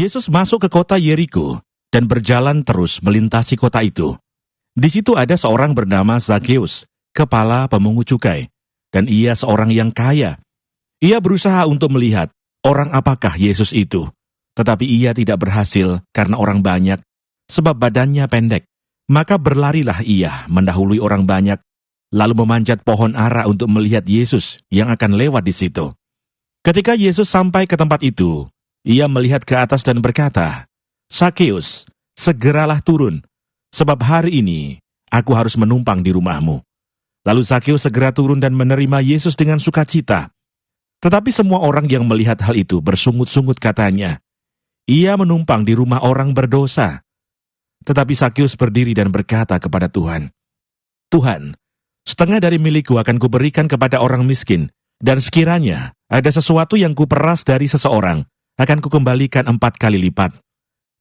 Yesus masuk ke kota Yeriko dan berjalan terus melintasi kota itu. Di situ ada seorang bernama Zakheus, kepala pemungut cukai, dan ia seorang yang kaya. Ia berusaha untuk melihat orang apakah Yesus itu, tetapi ia tidak berhasil karena orang banyak, sebab badannya pendek. Maka berlarilah ia mendahului orang banyak, lalu memanjat pohon ara untuk melihat Yesus yang akan lewat di situ. Ketika Yesus sampai ke tempat itu, ia melihat ke atas dan berkata, "Zakheus, segeralah turun, sebab hari ini aku harus menumpang di rumahmu." Lalu Zakheus segera turun dan menerima Yesus dengan sukacita. Tetapi semua orang yang melihat hal itu bersungut-sungut katanya, "Ia menumpang di rumah orang berdosa." Tetapi Zakheus berdiri dan berkata kepada Tuhan, "Tuhan, setengah dari milikku akan kuberikan kepada orang miskin, dan sekiranya ada sesuatu yang kuperas dari seseorang, akan kukembalikan 4 kali lipat."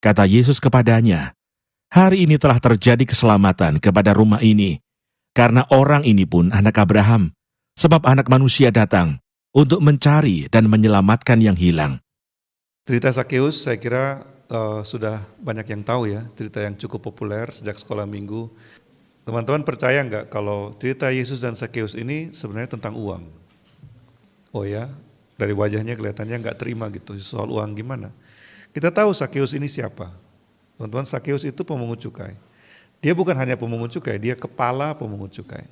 Kata Yesus kepadanya, "Hari ini telah terjadi keselamatan kepada rumah ini, karena orang ini pun anak Abraham, sebab Anak Manusia datang untuk mencari dan menyelamatkan yang hilang." Cerita Zakheus saya kira sudah banyak yang tahu ya, cerita yang cukup populer sejak sekolah minggu. Teman-teman percaya nggak kalau cerita Yesus dan Zakheus ini sebenarnya tentang uang? Oh ya, dari wajahnya kelihatannya nggak terima gitu, soal uang gimana. Kita tahu Zakheus ini siapa. Teman-teman, Zakheus itu pemungut cukai. Dia bukan hanya pemungut cukai, dia kepala pemungut cukai.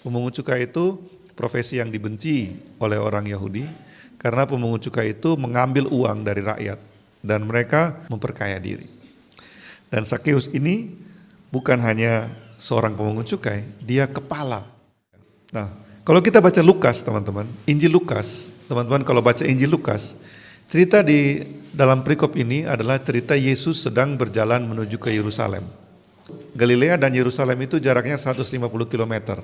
Pemungut cukai itu profesi yang dibenci oleh orang Yahudi, karena pemungut cukai itu mengambil uang dari rakyat, dan mereka memperkaya diri. Dan Zakheus ini bukan hanya seorang pemungut cukai, dia kepala. Nah, kalau kita baca Lukas, teman-teman, Injil Lukas, teman-teman kalau baca Injil Lukas, cerita di dalam perikop ini adalah cerita Yesus sedang berjalan menuju ke Yerusalem. Galilea dan Yerusalem itu jaraknya 150 km.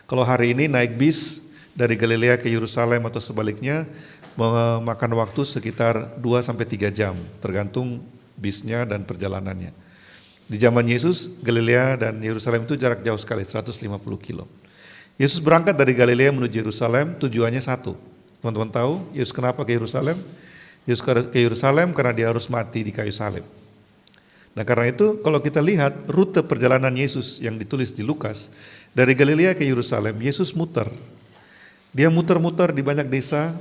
Kalau hari ini naik bis dari Galilea ke Yerusalem atau sebaliknya, memakan waktu sekitar 2-3 jam, tergantung bisnya dan perjalanannya. Di zaman Yesus, Galilea dan Yerusalem itu jarak jauh sekali, 150 kilo. Yesus berangkat dari Galilea menuju Yerusalem, tujuannya satu. Teman-teman tahu Yesus kenapa ke Yerusalem? Yesus ke Yerusalem karena dia harus mati di kayu salib. Nah karena itu kalau kita lihat rute perjalanan Yesus yang ditulis di Lukas, dari Galilea ke Yerusalem, Yesus muter. Dia muter-muter di banyak desa,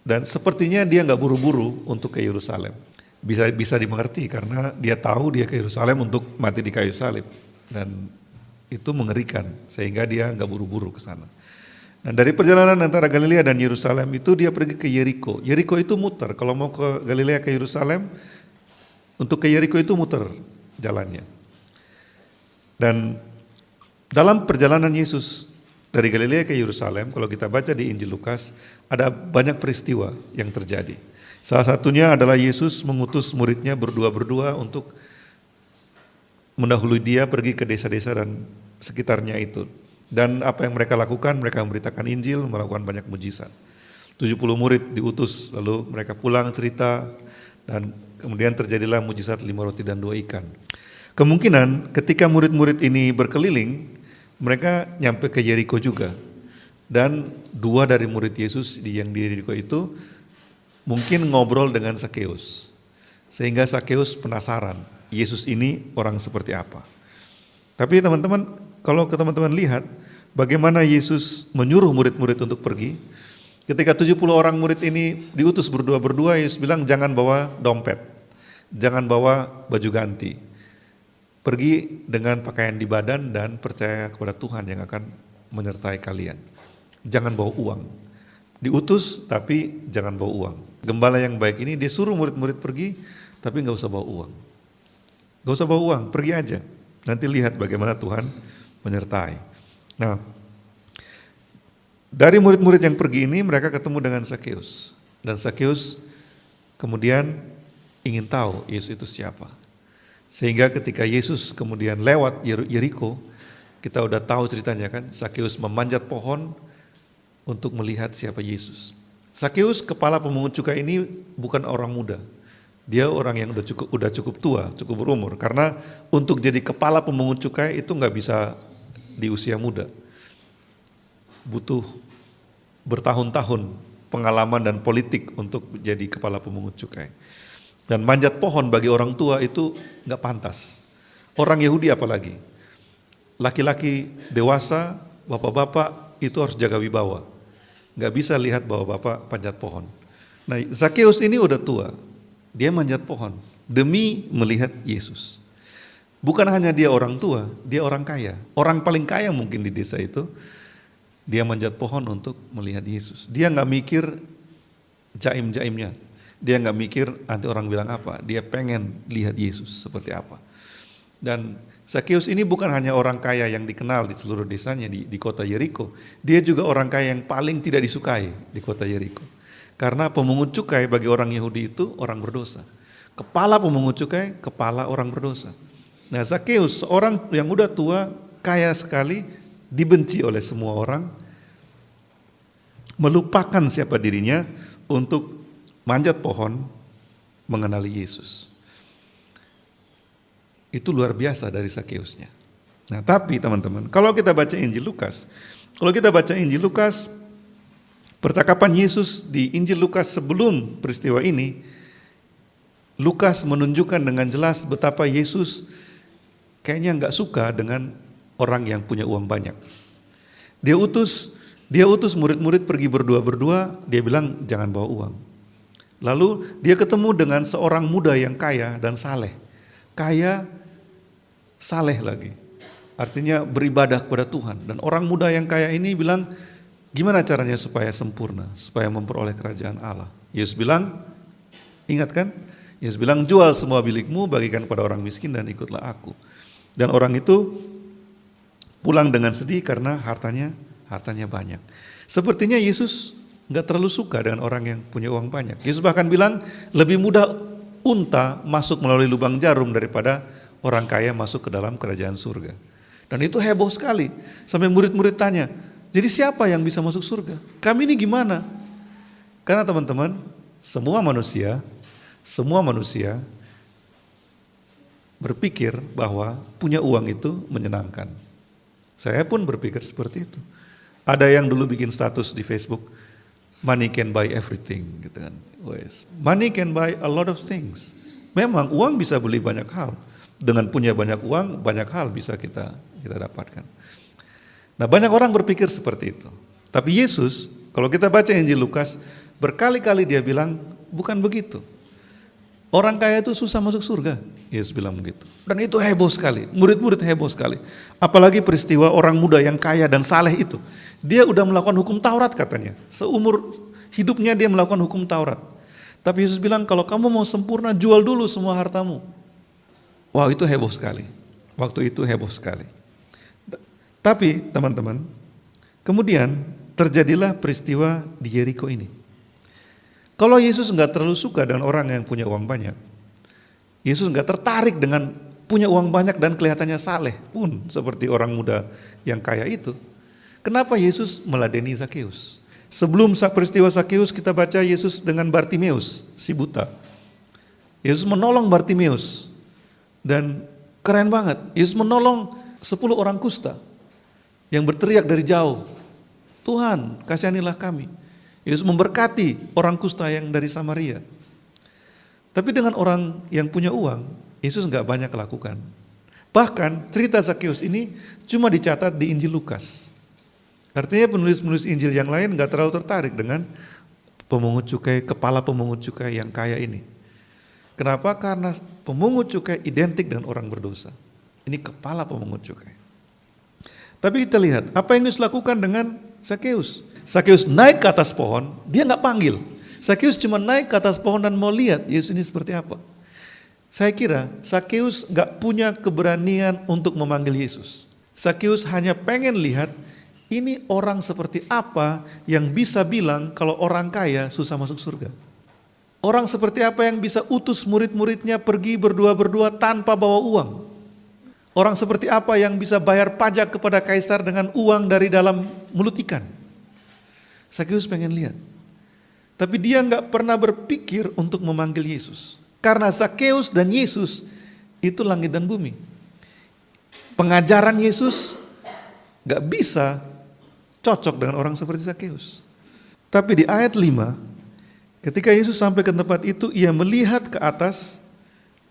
dan sepertinya dia nggak buru-buru untuk ke Yerusalem. Bisa dimengerti karena dia tahu dia ke Yerusalem untuk mati di kayu salib. Dan itu mengerikan, sehingga dia nggak buru-buru ke sana. Dan dari perjalanan antara Galilea dan Yerusalem itu dia pergi ke Yeriko. Yeriko itu muter, kalau mau ke Galilea ke Yerusalem, untuk ke Yeriko itu muter jalannya. Dan dalam perjalanan Yesus dari Galilea ke Yerusalem, kalau kita baca di Injil Lukas, ada banyak peristiwa yang terjadi. Salah satunya adalah Yesus mengutus muridnya berdua-berdua untuk mendahului dia pergi ke desa-desa dan sekitarnya itu. Dan apa yang mereka lakukan, mereka memberitakan Injil, melakukan banyak mujizat. 70 murid diutus, lalu mereka pulang cerita, dan kemudian terjadilah mujizat 5 roti dan 2 ikan. Kemungkinan ketika murid-murid ini berkeliling, mereka nyampe ke Yeriko juga. Dan 2 dari murid Yesus yang di Yeriko itu mungkin ngobrol dengan Zakheus. Sehingga Zakheus penasaran, Yesus ini orang seperti apa. Tapi teman-teman, kalau teman-teman lihat bagaimana Yesus menyuruh murid-murid untuk pergi. Ketika 70 orang murid ini diutus berdua-berdua, Yesus bilang jangan bawa dompet, jangan bawa baju ganti. Pergi dengan pakaian di badan dan percaya kepada Tuhan yang akan menyertai kalian. Jangan bawa uang. Diutus tapi jangan bawa uang. Gembala yang baik ini dia suruh murid-murid pergi tapi gak usah bawa uang. Gak usah bawa uang, pergi aja. Nanti lihat bagaimana Tuhan menyertai. Nah, dari murid-murid yang pergi ini mereka ketemu dengan Zakheus. Dan Zakheus kemudian ingin tahu Yesus itu siapa. Sehingga ketika Yesus kemudian lewat Yeriko, kita udah tahu ceritanya kan, Zakheus memanjat pohon untuk melihat siapa Yesus. Zakheus kepala pemungut cukai ini bukan orang muda. Dia orang yang udah cukup tua, cukup berumur. Karena untuk jadi kepala pemungut cukai itu nggak bisa di usia muda. Butuh bertahun-tahun pengalaman dan politik untuk jadi kepala pemungut cukai. Dan manjat pohon bagi orang tua itu nggak pantas. Orang Yahudi apalagi. Laki-laki dewasa, bapak-bapak itu harus jaga wibawa. Nggak bisa lihat bahwa bapak panjat pohon. Nah, Zakeus ini udah tua. Dia manjat pohon demi melihat Yesus. Bukan hanya dia orang tua, dia orang kaya. Orang paling kaya mungkin di desa itu. Dia manjat pohon untuk melihat Yesus. Dia nggak mikir jaim-jaimnya. Dia nggak mikir nanti orang bilang apa. Dia pengen lihat Yesus seperti apa. Dan Zakeus ini bukan hanya orang kaya yang dikenal di seluruh desanya di kota Yeriko. Dia juga orang kaya yang paling tidak disukai di kota Yeriko. Karena pemungut cukai bagi orang Yahudi itu orang berdosa. Kepala pemungut cukai, kepala orang berdosa. Nah, Zakeus seorang yang udah tua, kaya sekali, dibenci oleh semua orang, melupakan siapa dirinya untuk manjat pohon mengenali Yesus. Itu luar biasa dari Zakeusnya. Nah, tapi teman-teman, kalau kita baca Injil Lukas, percakapan Yesus di Injil Lukas sebelum peristiwa ini, Lukas menunjukkan dengan jelas betapa Yesus kayaknya nggak suka dengan orang yang punya uang banyak. Dia utus murid-murid pergi berdua-berdua, dia bilang jangan bawa uang. Lalu dia ketemu dengan seorang muda yang kaya dan saleh. Kaya, saleh lagi. Artinya beribadah kepada Tuhan. Dan orang muda yang kaya ini bilang, gimana caranya supaya sempurna, supaya memperoleh kerajaan Allah. Yesus bilang, ingat kan? Yesus bilang, jual semua milikmu, bagikan pada orang miskin dan ikutlah aku. Dan orang itu pulang dengan sedih karena hartanya banyak. Sepertinya Yesus nggak terlalu suka dengan orang yang punya uang banyak. Yesus bahkan bilang lebih mudah unta masuk melalui lubang jarum daripada orang kaya masuk ke dalam kerajaan surga. Dan itu heboh sekali. Sampai murid-murid tanya, jadi siapa yang bisa masuk surga? Kami ini gimana? Karena teman-teman, semua manusia berpikir bahwa punya uang itu menyenangkan. Saya pun berpikir seperti itu. Ada yang dulu bikin status di Facebook, money can buy everything, gitu kan. Money can buy a lot of things. Memang uang bisa beli banyak hal. Dengan punya banyak uang, banyak hal bisa kita dapatkan. Nah, banyak orang berpikir seperti itu. Tapi Yesus, kalau kita baca Injil Lukas, berkali-kali dia bilang, bukan begitu. Orang kaya itu susah masuk surga. Yesus bilang begitu. Dan itu heboh sekali. Murid-murid heboh sekali. Apalagi peristiwa orang muda yang kaya dan saleh itu. Dia udah melakukan hukum Taurat katanya. Seumur hidupnya dia melakukan hukum Taurat. Tapi Yesus bilang, kalau kamu mau sempurna, jual dulu semua hartamu. Wow, itu heboh sekali. Waktu itu heboh sekali. Tapi teman-teman, kemudian terjadilah peristiwa di Yeriko ini. Kalau Yesus nggak terlalu suka dengan orang yang punya uang banyak, Yesus nggak tertarik dengan punya uang banyak dan kelihatannya saleh pun seperti orang muda yang kaya itu. Kenapa Yesus meladeni Zakeus? Sebelum peristiwa Zakeus kita baca Yesus dengan Bartimeus, si buta. Yesus menolong Bartimeus dan keren banget. Yesus menolong 10 orang kusta yang berteriak dari jauh, Tuhan kasihanilah kami. Yesus memberkati orang kusta yang dari Samaria. Tapi dengan orang yang punya uang, Yesus nggak banyak lakukan. Bahkan cerita Zakeus ini cuma dicatat di Injil Lukas. Artinya penulis-penulis Injil yang lain nggak terlalu tertarik dengan pemungut cukai, kepala pemungut cukai yang kaya ini. Kenapa? Karena pemungut cukai identik dengan orang berdosa. Ini kepala pemungut cukai. Tapi kita lihat apa yang Yesus lakukan dengan Zakeus. Zakeus naik ke atas pohon, dia nggak panggil. Zakeus cuma naik ke atas pohon dan mau lihat Yesus ini seperti apa. Saya kira Zakeus nggak punya keberanian untuk memanggil Yesus. Zakeus hanya pengen lihat ini orang seperti apa yang bisa bilang kalau orang kaya susah masuk surga. Orang seperti apa yang bisa utus murid-muridnya pergi berdua-berdua tanpa bawa uang. Orang seperti apa yang bisa bayar pajak kepada kaisar dengan uang dari dalam mulut ikan. Zakeus pengen lihat. Tapi dia nggak pernah berpikir untuk memanggil Yesus. Karena Zakeus dan Yesus itu langit dan bumi. Pengajaran Yesus nggak bisa cocok dengan orang seperti Zakeus. Tapi di ayat 5, Ketika Yesus sampai ke tempat itu, ia melihat ke atas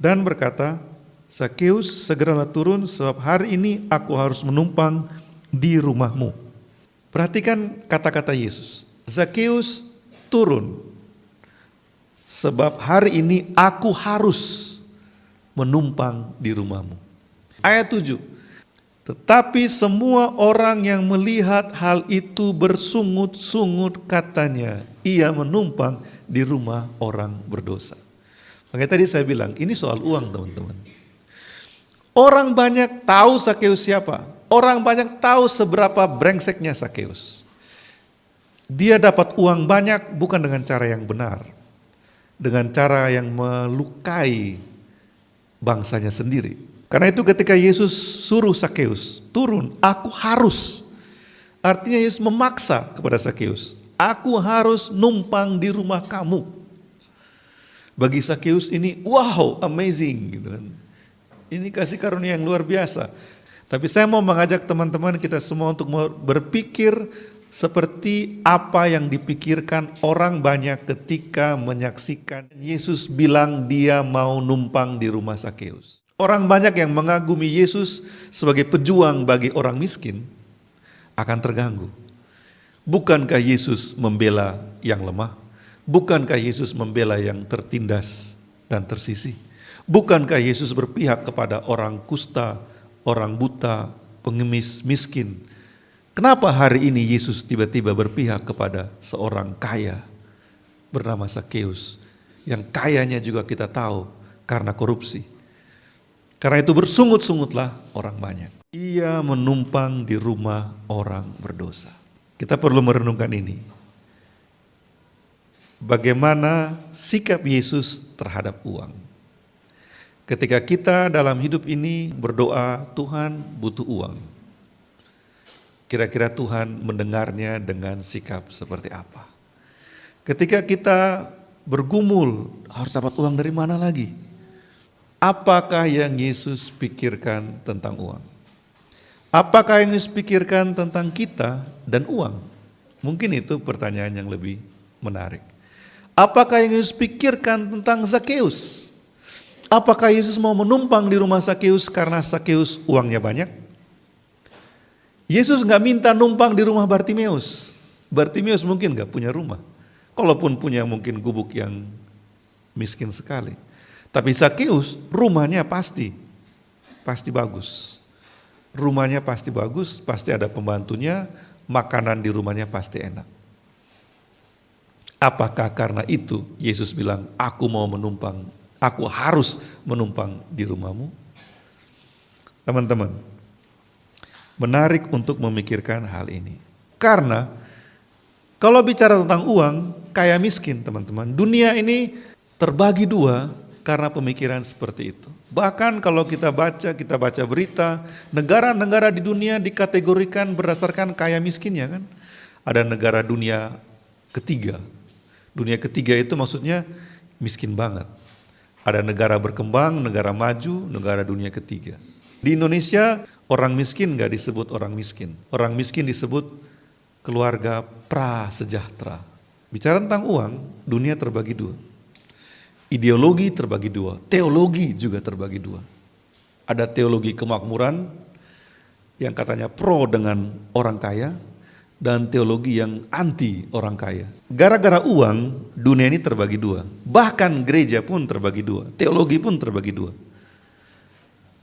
dan berkata, Zakeus, segeralah turun sebab hari ini aku harus menumpang di rumahmu. Perhatikan kata-kata Yesus. Zakeus, turun sebab hari ini aku harus menumpang di rumahmu. Ayat 7. Tetapi semua orang yang melihat hal itu bersungut-sungut katanya, ia menumpang di rumah orang berdosa. Makanya tadi saya bilang, ini soal uang teman-teman. Orang banyak tahu Zakeus siapa. Orang banyak tahu seberapa brengseknya Zakeus. Dia dapat uang banyak bukan dengan cara yang benar. Dengan cara yang melukai bangsanya sendiri. Karena itu ketika Yesus suruh Zakeus turun, aku harus. Artinya Yesus memaksa kepada Zakeus. Aku harus numpang di rumah kamu. Bagi Zakeus ini, wow, amazing gitu kan. Ini kasih karunia yang luar biasa. Tapi saya mau mengajak teman-teman kita semua untuk berpikir seperti apa yang dipikirkan orang banyak ketika menyaksikan Yesus bilang dia mau numpang di rumah Zakeus. Orang banyak yang mengagumi Yesus sebagai pejuang bagi orang miskin akan terganggu. Bukankah Yesus membela yang lemah? Bukankah Yesus membela yang tertindas dan tersisih? Bukankah Yesus berpihak kepada orang kusta, orang buta, pengemis, miskin? Kenapa hari ini Yesus tiba-tiba berpihak kepada seorang kaya bernama Zakeus, yang kayanya juga kita tahu karena korupsi? Karena itu bersungut-sungutlah orang banyak. Ia menumpang di rumah orang berdosa. Kita perlu merenungkan ini. Bagaimana sikap Yesus terhadap uang? Ketika kita dalam hidup ini berdoa, Tuhan butuh uang. Kira-kira Tuhan mendengarnya dengan sikap seperti apa? Ketika kita bergumul, harus dapat uang dari mana lagi? Apakah yang Yesus pikirkan tentang uang? Apakah yang Yesus pikirkan tentang kita dan uang? Mungkin itu pertanyaan yang lebih menarik. Apakah yang Yesus pikirkan tentang Zakeus? Apakah Yesus mau menumpang di rumah Zakeus karena Zakeus uangnya banyak? Yesus gak minta numpang di rumah Bartimeus. Bartimeus mungkin gak punya rumah. Kalaupun punya mungkin gubuk yang miskin sekali. Tapi Zakeus rumahnya pasti bagus. Rumahnya pasti bagus, pasti ada pembantunya, makanan di rumahnya pasti enak. Apakah karena itu Yesus bilang, aku mau menumpang, aku harus menumpang di rumahmu? Teman-teman, menarik untuk memikirkan hal ini. Karena kalau bicara tentang uang, kaya miskin teman-teman, dunia ini terbagi dua karena pemikiran seperti itu. Bahkan kalau kita baca berita, negara-negara di dunia dikategorikan berdasarkan kaya miskinnya kan. Ada negara dunia ketiga. Dunia ketiga itu maksudnya miskin banget. Ada negara berkembang, negara maju, negara dunia ketiga. Di Indonesia orang miskin gak disebut orang miskin. Orang miskin disebut keluarga prasejahtera. Bicara tentang uang, dunia terbagi dua. Ideologi terbagi dua, teologi juga terbagi dua. Ada teologi kemakmuran yang katanya pro dengan orang kaya, dan teologi yang anti orang kaya. Gara-gara uang, dunia ini terbagi dua. Bahkan gereja pun terbagi dua, teologi pun terbagi dua.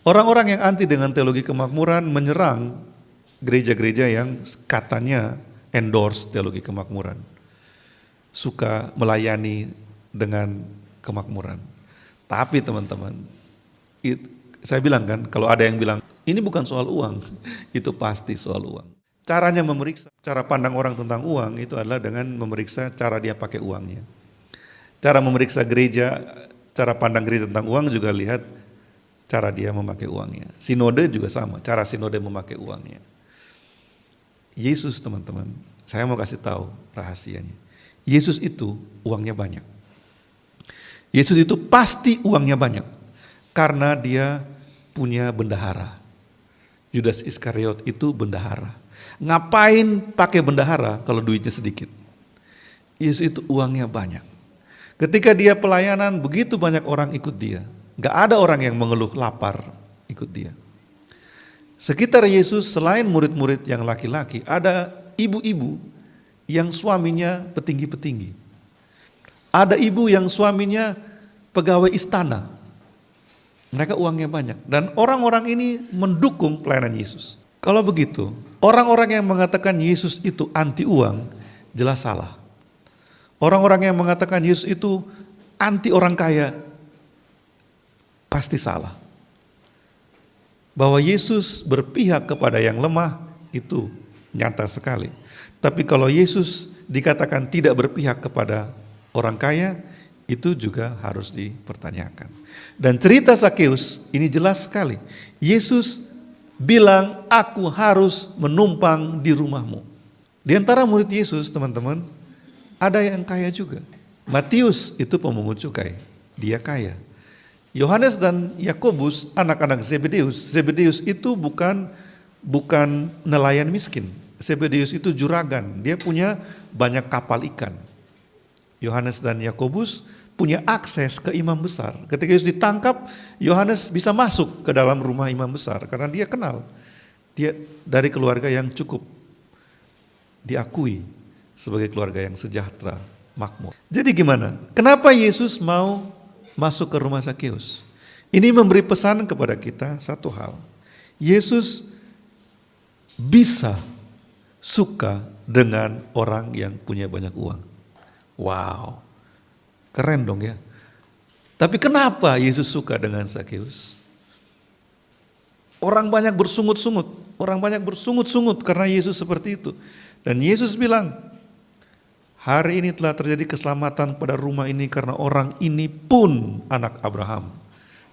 Orang-orang yang anti dengan teologi kemakmuran menyerang gereja-gereja yang katanya endorse teologi kemakmuran. Suka melayani dengan kemakmuran. Tapi teman-teman, saya bilang kan, kalau ada yang bilang, ini bukan soal uang, itu pasti soal uang. Caranya memeriksa, cara pandang orang tentang uang itu adalah dengan memeriksa cara dia pakai uangnya. Cara memeriksa gereja, cara pandang gereja tentang uang juga lihat cara dia memakai uangnya. Sinode juga sama, cara sinode memakai uangnya. Yesus teman-teman, saya mau kasih tahu rahasianya. Yesus itu uangnya banyak. Yesus itu pasti uangnya banyak karena dia punya bendahara. Yudas Iskariot itu bendahara. Ngapain pakai bendahara kalau duitnya sedikit? Yesus itu uangnya banyak. Ketika dia pelayanan, begitu banyak orang ikut dia. Gak ada orang yang mengeluh lapar ikut dia. Sekitar Yesus selain murid-murid yang laki-laki, ada ibu-ibu yang suaminya petinggi-petinggi. Ada ibu yang suaminya pegawai istana. Mereka uangnya banyak. Dan orang-orang ini mendukung pelayanan Yesus. Kalau begitu, orang-orang yang mengatakan Yesus itu anti uang, jelas salah. Orang-orang yang mengatakan Yesus itu anti orang kaya, pasti salah. Bahwa Yesus berpihak kepada yang lemah, itu nyata sekali. Tapi kalau Yesus dikatakan tidak berpihak kepada orang kaya, itu juga harus dipertanyakan. Dan cerita Zakeus ini jelas sekali. Yesus bilang, aku harus menumpang di rumahmu. Di antara murid Yesus, teman-teman, ada yang kaya juga. Matius itu pemungut cukai, dia kaya. Yohanes dan Yakobus, anak-anak Zebedeus. Zebedeus itu bukan nelayan miskin. Zebedeus itu juragan, dia punya banyak kapal ikan. Yohanes dan Yakobus punya akses ke imam besar. Ketika Yesus ditangkap, Yohanes bisa masuk ke dalam rumah imam besar karena dia kenal. Dia dari keluarga yang cukup diakui sebagai keluarga yang sejahtera, makmur. Jadi gimana? Kenapa Yesus mau masuk ke rumah Zakeus? Ini memberi pesan kepada kita satu hal. Yesus bisa suka dengan orang yang punya banyak uang. Wow, keren dong ya. Tapi kenapa Yesus suka dengan Zakeus? Orang banyak bersungut-sungut karena Yesus seperti itu. Dan Yesus bilang, hari ini telah terjadi keselamatan pada rumah ini karena orang ini pun anak Abraham.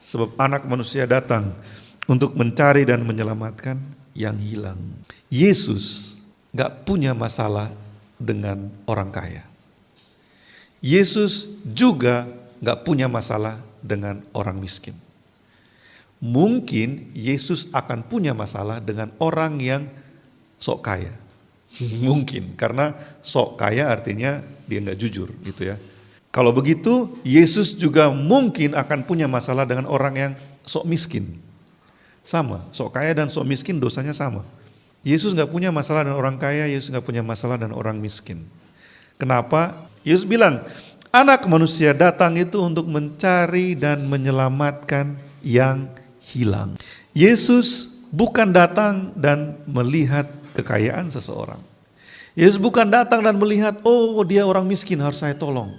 Sebab anak manusia datang untuk mencari dan menyelamatkan yang hilang. Yesus gak punya masalah dengan orang kaya. Yesus juga gak punya masalah dengan orang miskin. Mungkin Yesus akan punya masalah dengan orang yang sok kaya. Mungkin, karena sok kaya artinya dia gak jujur gitu ya. Kalau begitu, Yesus juga mungkin akan punya masalah dengan orang yang sok miskin. Sama, sok kaya dan sok miskin dosanya sama. Yesus gak punya masalah dengan orang kaya, Yesus gak punya masalah dengan orang miskin. Kenapa? Yesus bilang, anak manusia datang itu untuk mencari dan menyelamatkan yang hilang. Yesus bukan datang dan melihat kekayaan seseorang. Yesus bukan datang dan melihat, oh dia orang miskin harus saya tolong.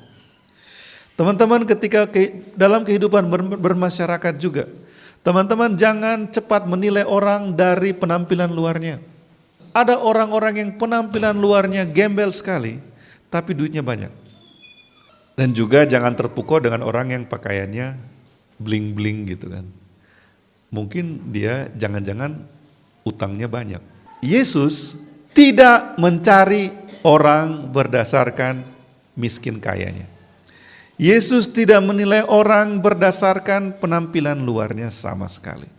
Teman-teman, ketika dalam kehidupan bermasyarakat juga, teman-teman jangan cepat menilai orang dari penampilan luarnya. Ada orang-orang yang penampilan luarnya gembel sekali, tapi duitnya banyak. Dan juga jangan terpukau dengan orang yang pakaiannya bling-bling gitu kan. Mungkin dia jangan-jangan utangnya banyak. Yesus tidak mencari orang berdasarkan miskin kayanya. Yesus tidak menilai orang berdasarkan penampilan luarnya sama sekali.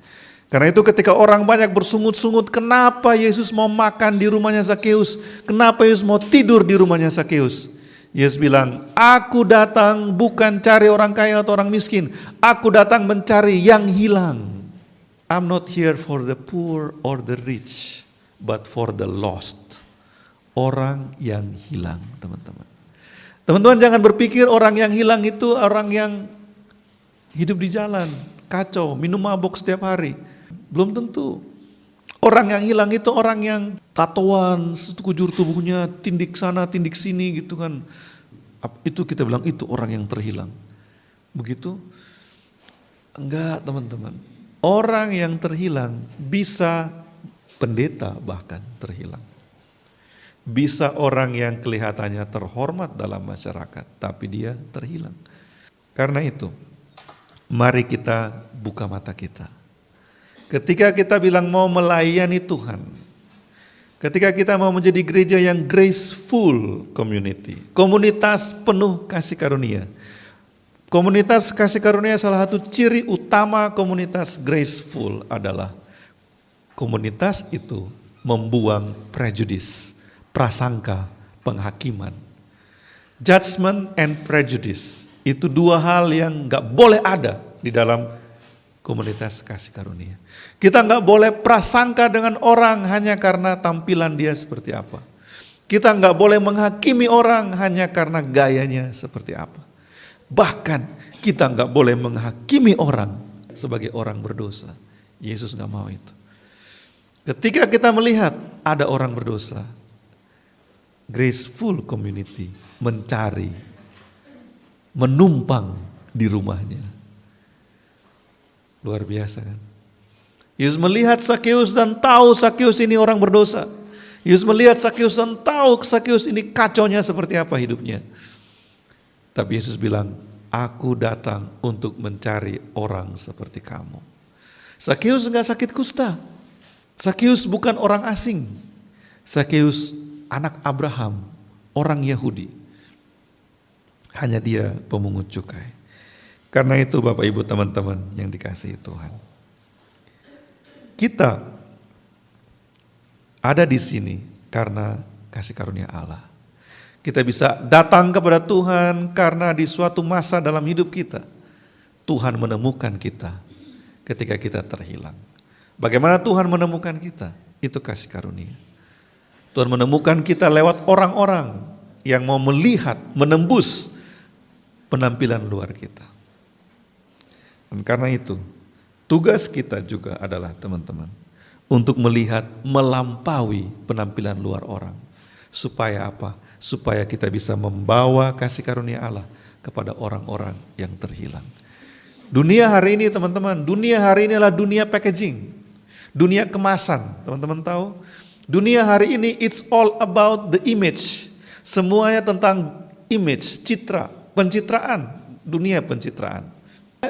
Karena itu ketika orang banyak bersungut-sungut, kenapa Yesus mau makan di rumahnya Zakeus? Kenapa Yesus mau tidur di rumahnya Zakeus? Yesus bilang, aku datang bukan cari orang kaya atau orang miskin. Aku datang mencari yang hilang. I'm not here for the poor or the rich, but for the lost. Orang yang hilang, teman-teman. Teman-teman jangan berpikir orang yang hilang itu orang yang hidup di jalan, kacau, minum mabuk setiap hari. Belum tentu. Orang yang hilang itu orang yang tatoan, sekujur tubuhnya, tindik sana, tindik sini gitu kan. Itu kita bilang itu orang yang terhilang. Begitu? Enggak, teman-teman. Orang yang terhilang bisa pendeta bahkan terhilang. Bisa orang yang kelihatannya terhormat dalam masyarakat, tapi dia terhilang. Karena itu, mari kita buka mata kita. Ketika kita bilang mau melayani Tuhan, ketika kita mau menjadi gereja yang graceful community, komunitas penuh kasih karunia. Komunitas kasih karunia salah satu ciri utama komunitas graceful adalah komunitas itu membuang prasangka, penghakiman. Judgment and prejudice Itu dua hal yang gak boleh ada di dalam komunitas kasih karunia. Kita gak boleh prasangka dengan orang hanya karena tampilan dia seperti apa. Kita gak boleh menghakimi orang hanya karena gayanya seperti apa. Bahkan kita gak boleh menghakimi orang sebagai orang berdosa. Yesus gak mau itu. Ketika kita melihat ada orang berdosa, graceful community mencari, menumpang di rumahnya. Luar biasa kan? Yesus melihat Sakeus dan tahu Sakeus ini orang berdosa. Yesus melihat Sakeus dan tahu Sakeus ini kacaunya seperti apa hidupnya. Tapi Yesus bilang, aku datang untuk mencari orang seperti kamu. Sakeus enggak sakit kusta. Sakeus bukan orang asing. Sakeus anak Abraham, orang Yahudi. Hanya dia pemungut cukai. Karena itu Bapak Ibu teman-teman yang dikasihi Tuhan. Kita ada di sini karena kasih karunia Allah. Kita bisa datang kepada Tuhan karena di suatu masa dalam hidup kita, Tuhan menemukan kita ketika kita terhilang. Bagaimana Tuhan menemukan kita? Itu kasih karunia. Tuhan menemukan kita lewat orang-orang yang mau melihat, menembus penampilan luar kita. Dan karena itu, tugas kita juga adalah teman-teman, untuk melihat melampaui penampilan luar orang. Supaya apa? Supaya kita bisa membawa kasih karunia Allah kepada orang-orang yang terhilang. Dunia hari ini teman-teman, dunia hari ini adalah dunia packaging. Dunia kemasan, teman-teman tahu? Dunia hari ini it's all about the image. Semuanya tentang image, citra, pencitraan, dunia pencitraan.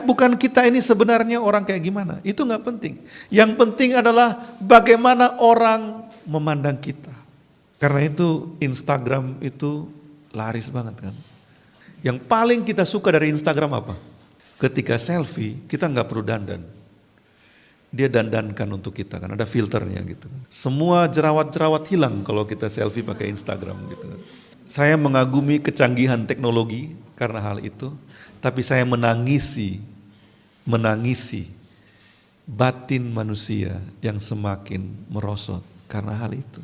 Bukan kita ini sebenarnya orang kayak gimana, itu gak penting. Yang penting adalah bagaimana orang memandang kita. Karena itu Instagram itu laris banget kan. Yang paling kita suka dari Instagram apa? Ketika selfie kita gak perlu dandan. Dia dandankan untuk kita kan, ada filternya gitu. Semua jerawat-jerawat hilang kalau kita selfie pakai Instagram gitu kan. Saya mengagumi kecanggihan teknologi karena hal itu, tapi saya menangisi batin manusia yang semakin merosot karena hal itu.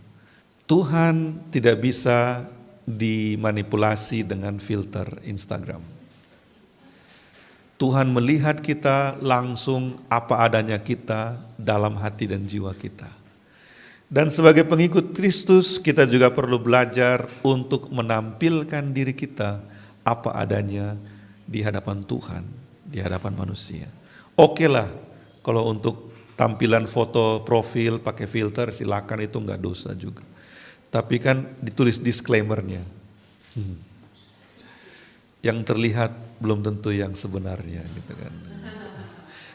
Tuhan tidak bisa dimanipulasi dengan filter Instagram. Tuhan melihat kita langsung apa adanya kita dalam hati dan jiwa kita. Dan sebagai pengikut Kristus kita juga perlu belajar untuk menampilkan diri kita apa adanya di hadapan Tuhan, di hadapan manusia. Oke lah kalau untuk tampilan foto profil pakai filter silakan, itu enggak dosa juga. Tapi kan ditulis disclaimer-nya. Yang terlihat belum tentu yang sebenarnya gitu kan.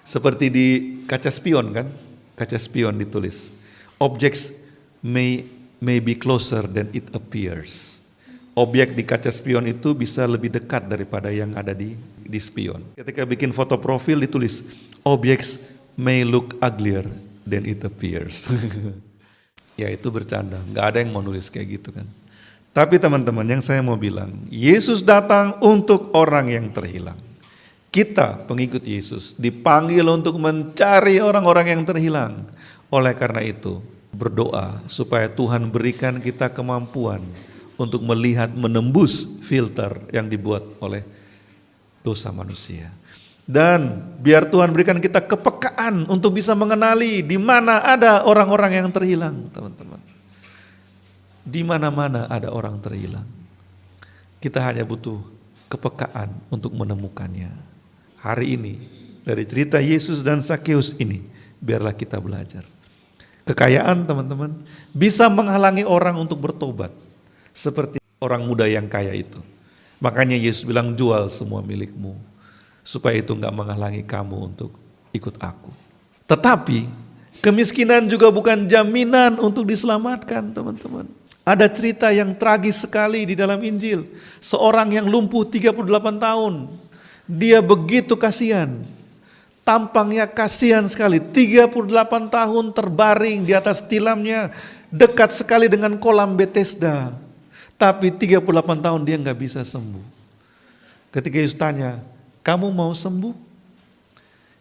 Seperti di kaca spion kan, kaca spion ditulis, objects may be closer than it appears. Objek di kaca spion itu bisa lebih dekat daripada yang ada di spion. Ketika bikin foto profil ditulis, objects may look uglier than it appears. Ya itu bercanda, nggak ada yang mau nulis kayak gitu kan. Tapi teman-teman yang saya mau bilang, Yesus datang untuk orang yang terhilang. Kita pengikut Yesus dipanggil untuk mencari orang-orang yang terhilang. Oleh karena itu berdoa supaya Tuhan berikan kita kemampuan untuk melihat, menembus filter yang dibuat oleh dosa manusia. Dan biar Tuhan berikan kita kepekaan untuk bisa mengenali di mana ada orang-orang yang terhilang, teman-teman. Di mana-mana ada orang terhilang. Kita hanya butuh kepekaan untuk menemukannya. Hari ini dari cerita Yesus dan Sakeus ini, biarlah kita belajar. Kekayaan teman-teman bisa menghalangi orang untuk bertobat. Seperti orang muda yang kaya itu. Makanya Yesus bilang jual semua milikmu. Supaya itu enggak menghalangi kamu untuk ikut aku. Tetapi kemiskinan juga bukan jaminan untuk diselamatkan teman-teman. Ada cerita yang tragis sekali di dalam Injil. Seorang yang lumpuh 38 tahun. Dia begitu kasihan. Tampangnya kasihan sekali. 38 tahun terbaring di atas tilamnya. Dekat sekali dengan kolam Bethesda. Tapi 38 tahun dia gak bisa sembuh. Ketika Yesus tanya, kamu mau sembuh?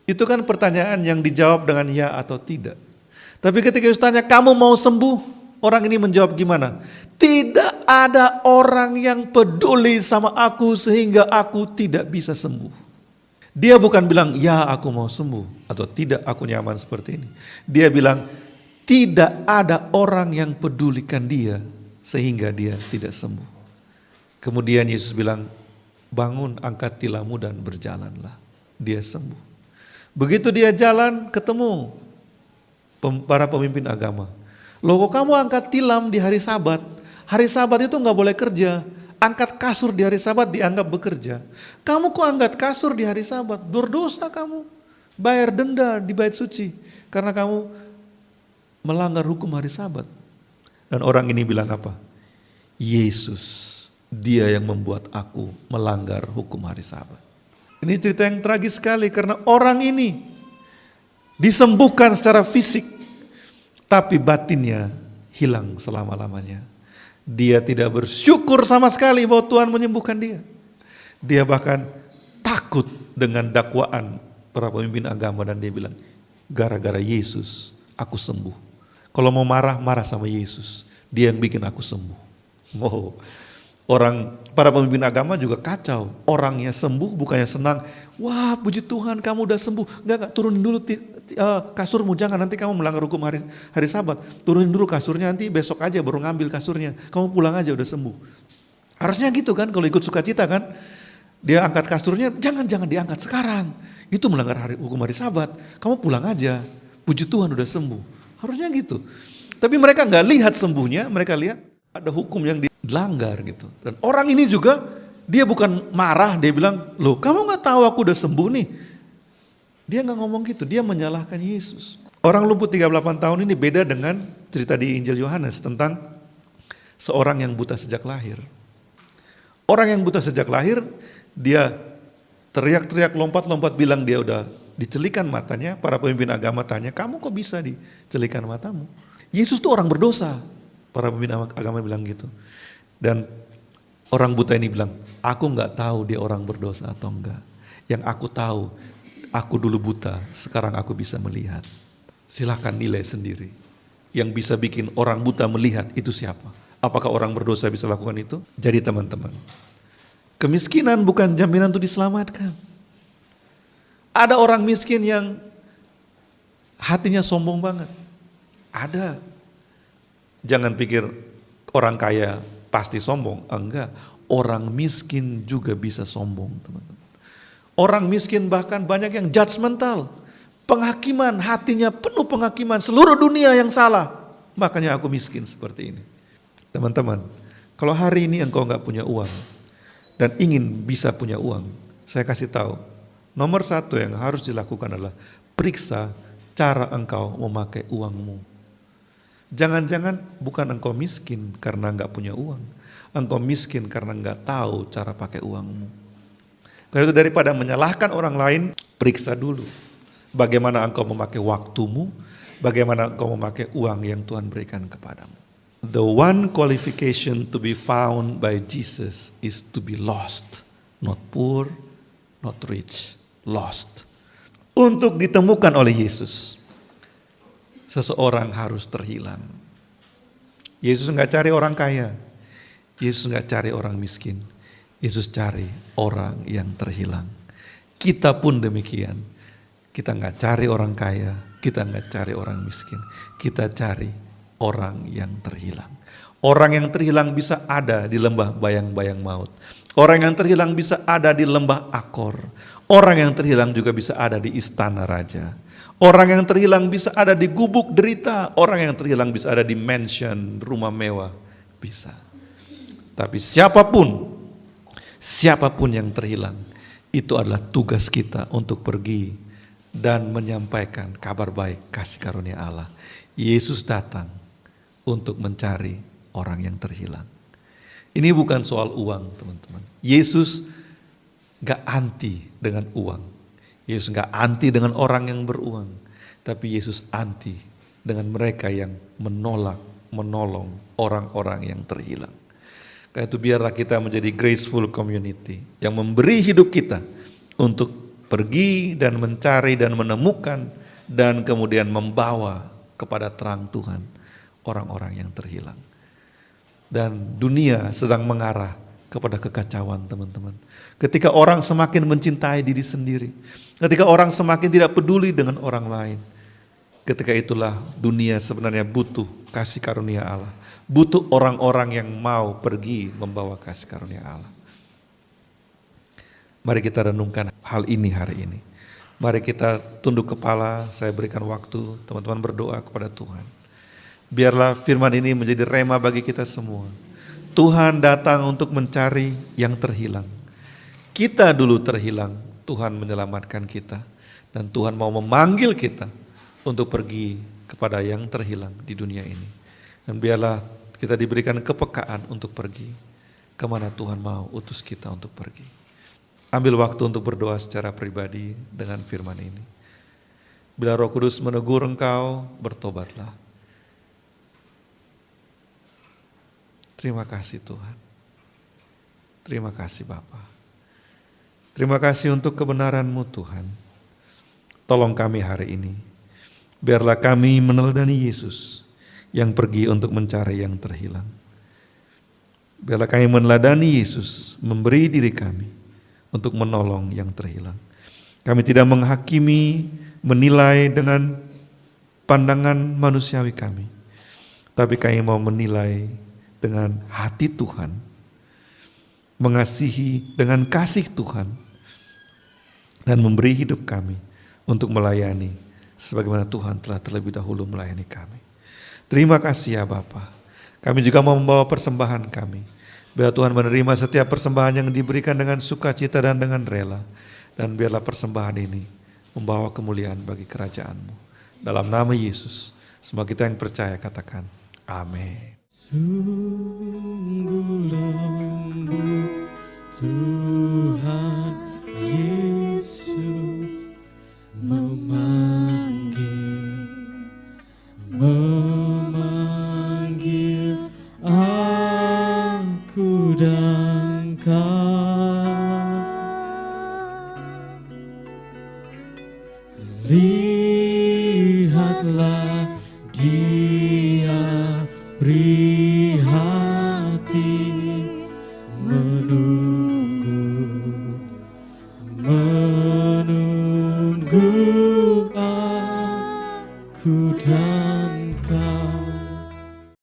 Itu kan pertanyaan yang dijawab dengan ya atau tidak. Tapi ketika Yesus tanya, kamu mau sembuh? Orang ini menjawab gimana? Tidak ada orang yang peduli sama aku sehingga aku tidak bisa sembuh. Dia bukan bilang, ya aku mau sembuh, atau tidak aku nyaman seperti ini. Dia bilang, tidak ada orang yang pedulikan dia sehingga dia tidak sembuh. Kemudian Yesus bilang, bangun, angkat tilammu dan berjalanlah. Dia sembuh. Begitu dia jalan, ketemu para pemimpin agama. Loh kok kamu angkat tilam di hari Sabat? Hari Sabat itu gak boleh kerja. Angkat kasur di hari Sabat dianggap bekerja. Kamu kok angkat kasur di hari Sabat? Berdosa kamu. Bayar denda di bait suci. Karena kamu melanggar hukum hari Sabat. Dan orang ini bilang apa? Yesus, dia yang membuat aku melanggar hukum hari Sabat. Ini cerita yang tragis sekali karena orang ini disembuhkan secara fisik. Tapi batinnya hilang selama-lamanya. Dia tidak bersyukur sama sekali bahwa Tuhan menyembuhkan dia. Dia bahkan takut dengan dakwaan para pemimpin agama dan dia bilang, gara-gara Yesus aku sembuh. Kalau mau marah, marah sama Yesus. Dia yang bikin aku sembuh. Oh, para pemimpin agama juga kacau. Orangnya sembuh bukannya senang. Wah puji Tuhan kamu udah sembuh. Enggak, turunin dulu kasurmu, jangan nanti kamu melanggar hukum hari Sabat. Turunin dulu kasurnya, nanti besok aja baru ngambil kasurnya. Kamu pulang aja udah sembuh. Harusnya gitu kan kalau ikut sukacita kan. Dia angkat kasurnya, jangan diangkat sekarang. Itu melanggar hukum hari Sabat. Kamu pulang aja. Puji Tuhan udah sembuh. Harusnya gitu. Tapi mereka nggak lihat sembuhnya, mereka lihat ada hukum yang dilanggar gitu. Dan orang ini juga dia bukan marah, dia bilang, loh kamu nggak tahu aku udah sembuh nih. Dia nggak ngomong gitu, dia menyalahkan Yesus. Orang lumpuh 38 tahun ini beda dengan cerita di Injil Yohanes tentang seorang yang buta sejak lahir. Orang yang buta sejak lahir, dia teriak-teriak, lompat-lompat bilang dia udah dicelikan matanya. Para pemimpin agama tanya, kamu kok bisa dicelikan matamu? Yesus tuh orang berdosa. Para pemimpin agama bilang gitu. Dan orang buta ini bilang, aku nggak tahu dia orang berdosa atau enggak. Yang aku tahu, aku dulu buta, sekarang aku bisa melihat. Silakan nilai sendiri. Yang bisa bikin orang buta melihat itu siapa? Apakah orang berdosa bisa lakukan itu? Jadi teman-teman, kemiskinan bukan jaminan untuk diselamatkan. Ada orang miskin yang hatinya sombong banget. Ada. Jangan pikir orang kaya pasti sombong. Enggak. Orang miskin juga bisa sombong, teman-teman. Orang miskin bahkan banyak yang judgmental. Penghakiman, hatinya penuh penghakiman. Seluruh dunia yang salah. Makanya aku miskin seperti ini. Teman-teman, kalau hari ini engkau gak punya uang dan ingin bisa punya uang, saya kasih tahu, nomor satu yang harus dilakukan adalah periksa cara engkau memakai uangmu. Jangan-jangan bukan engkau miskin karena gak punya uang. Engkau miskin karena gak tahu cara pakai uangmu. Karena itu daripada menyalahkan orang lain, periksa dulu. Bagaimana engkau memakai waktumu, bagaimana engkau memakai uang yang Tuhan berikan kepadamu. The one qualification to be found by Jesus is to be lost. Not poor, not rich, lost. Untuk ditemukan oleh Yesus, seseorang harus terhilang. Yesus enggak cari orang kaya. Yesus enggak cari orang miskin. Yesus cari orang yang terhilang. Kita pun demikian. Kita enggak cari orang kaya. Kita enggak cari orang miskin. Kita cari orang yang terhilang. Orang yang terhilang bisa ada di lembah bayang-bayang maut. Orang yang terhilang bisa ada di lembah Akor. Orang yang terhilang juga bisa ada di istana raja. Orang yang terhilang bisa ada di gubuk derita. Orang yang terhilang bisa ada di mansion, rumah mewah. Bisa. Tapi siapapun yang terhilang, itu adalah tugas kita untuk pergi dan menyampaikan kabar baik kasih karunia Allah. Yesus datang untuk mencari orang yang terhilang. Ini bukan soal uang, teman-teman. Yesus gak anti dengan uang. Yesus gak anti dengan orang yang beruang. Tapi Yesus anti dengan mereka yang menolong orang-orang yang terhilang. Karena itu biarlah kita menjadi graceful community yang memberi hidup kita untuk pergi dan mencari dan menemukan dan kemudian membawa kepada terang Tuhan orang-orang yang terhilang. Dan dunia sedang mengarah kepada kekacauan, teman-teman. Ketika orang semakin mencintai diri sendiri, ketika orang semakin tidak peduli dengan orang lain, ketika itulah dunia sebenarnya butuh kasih karunia Allah. Butuh orang-orang yang mau pergi membawa kasih karunia Allah. Mari kita renungkan hal ini hari ini. Mari kita tunduk kepala, saya berikan waktu, teman-teman berdoa kepada Tuhan. Biarlah firman ini menjadi rema bagi kita semua. Tuhan datang untuk mencari yang terhilang. Kita dulu terhilang, Tuhan menyelamatkan kita. Dan Tuhan mau memanggil kita untuk pergi kepada yang terhilang di dunia ini. Dan biarlah kita diberikan kepekaan untuk pergi kemana Tuhan mau utus kita untuk pergi. Ambil waktu untuk berdoa secara pribadi dengan firman ini. Bila Roh Kudus menegur engkau, bertobatlah. Terima kasih Tuhan. Terima kasih Bapa. Terima kasih untuk kebenaran-Mu Tuhan. Tolong kami hari ini. Biarlah kami meneladani Yesus yang pergi untuk mencari yang terhilang. Biarlah kami meneladani Yesus, memberi diri kami untuk menolong yang terhilang. Kami tidak menghakimi, menilai dengan pandangan manusiawi kami, tapi kami mau menilai dengan hati Tuhan, mengasihi dengan kasih Tuhan, dan memberi hidup kami untuk melayani sebagaimana Tuhan telah terlebih dahulu melayani kami. Terima kasih ya Bapa. Kami juga mau membawa persembahan kami. Biar Tuhan menerima setiap persembahan yang diberikan dengan sukacita dan dengan rela. Dan biarlah persembahan ini membawa kemuliaan bagi kerajaan-Mu. Dalam nama Yesus, semua kita yang percaya katakan, amin. Sungguh lembut Tuhan Yesus memanggil aku dan kau. Lihatlah Dia beri